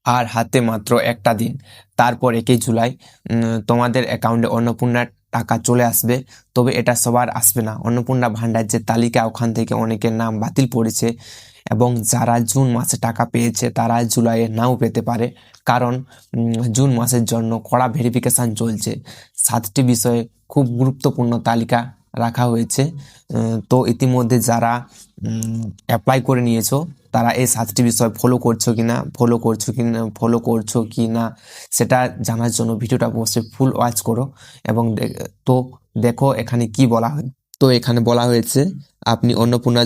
আর হাতে মাত্র একটা দিন, তারপর 1 জুলাই তোমাদের অ্যাকাউন্টে অন্নপূর্ণার টাকা চলে আসবে। তবে এটা সবার আসবে না। অন্নপূর্ণা ভান্ডার যে তালিকা, ওখান থেকে অনেকের নাম বাতিল পড়েছে এবং যারা জুন মাসে টাকা পেয়েছে তারা জুলাইয়ে নাও পেতে পারে, কারণ জুন মাসের জন্য কড়া ভেরিফিকেশান চলছে। 7টি বিষয়ে খুব গুরুত্বপূর্ণ তালিকা রাখা হয়েছে। তো ইতিমধ্যে যারা অ্যাপ্লাই করে নিয়েছো তারা এই 7টি বিষয় ফলো করছো কি না সেটা জানার জন্য ভিডিওটা অবশ্যই ফুল ওয়াচ করো এবং তো দেখো এখানে কি বলা হয়। তো এখানে বলা হয়েছে, আপনি অন্নপূর্ণা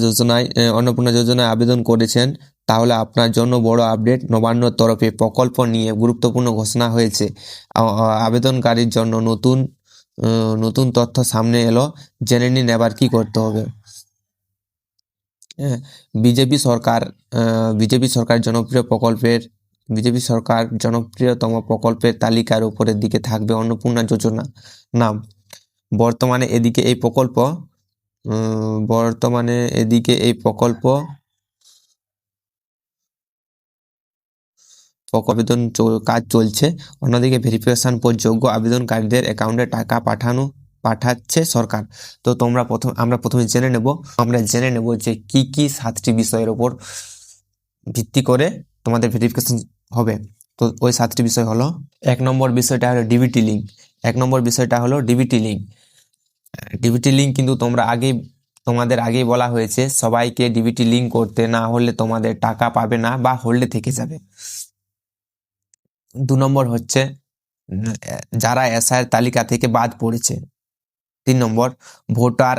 যোজনায় আবেদন করেছেন, তাহলে আপনার জন্য বড় আপডেট। নবান্নর তরফে প্রকল্প নিয়ে গুরুত্বপূর্ণ ঘোষণা হয়েছে। আবেদনকারীর জন্য নতুন তথ্য সামনে এলো, জেনে নিন এবার কি করতে হবে। হ্যাঁ, বিজেপি সরকার জনপ্রিয়তম প্রকল্পের তালিকার উপরের দিকে থাকবে অন্নপূর্ণা যোজনা নাম। বর্তমানে এদিকে এই প্রকল্প আবেদন কাজ চলছে। অন্যদিকে ভেরিফিকেশন পর যোগ্য আবেদনকারীদের অ্যাকাউন্টে টাকা পাঠাচ্ছে সরকার। তো আমরা প্রথমে জেনে নেব যে কি 7টি বিষয়ের ওপর ভিত্তি করে তোমাদের ভেরিফিকেশন হবে। তো ওই 7টি বিষয় হলো, 1 নম্বর বিষয়টা হলো ডিবিটি লিঙ্ক। ডিবিটি লিঙ্ক কিন্তু তোমাদের আগেই বলা হয়েছে সবাইকে ডিবিটি লিঙ্ক করতে, না হলে তোমাদের টাকা পাবে না বা হোল্ডে থেকে যাবে। 2 নম্বর হচ্ছে যারা এসআইয়ের তালিকা থেকে বাদ পড়েছে। 3 নম্বর ভোটার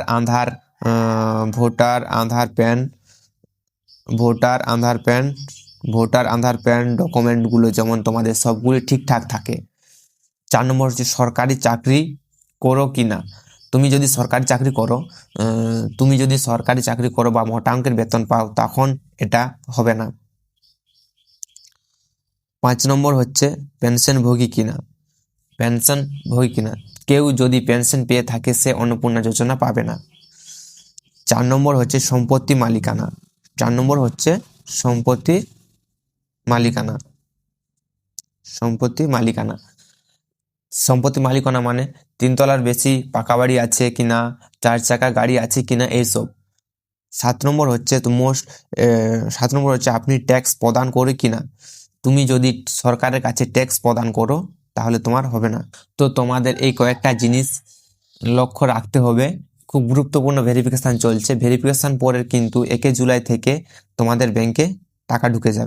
আধার প্যান ডকুমেন্টগুলো যেমন তোমাদের সবগুলি ঠিকঠাক থাকে। 4 নম্বর হচ্ছে সরকারি চাকরি করো কিনা। তুমি যদি সরকারি চাকরি করো বা মোটা অঙ্কের বেতন পাও, তখন এটা হবে না। 5 নম্বর হচ্ছে পেনশনভোগী কিনা। কেউ যদি পেনশন পেয়ে থাকে সে অন্নপূর্ণা যোজনা পাবে না। 4 নম্বর হচ্ছে সম্পত্তি মালিকানা মানে 3 তলার বেশি পাকা বাড়ি আছে কিনা, 4 চাকা গাড়ি আছে কিনা, এইসব। 7 নম্বর হচ্ছে আপনি ট্যাক্স প্রদান করো কিনা। তুমি যদি সরকারের কাছে ট্যাক্স প্রদান করো তাহলে তোমার হবে না। তো তোমাদের এই কয়েকটা জিনিস লক্ষ্য রাখতে হবে। খুব গুরুত্বপূর্ণ ভেরিফিকেশন চলছে। ভেরিফিকেশন পরে কিন্তু 1 জুলাই থেকে তোমাদের ব্যাংকে টাকা ঢুকে যাবে।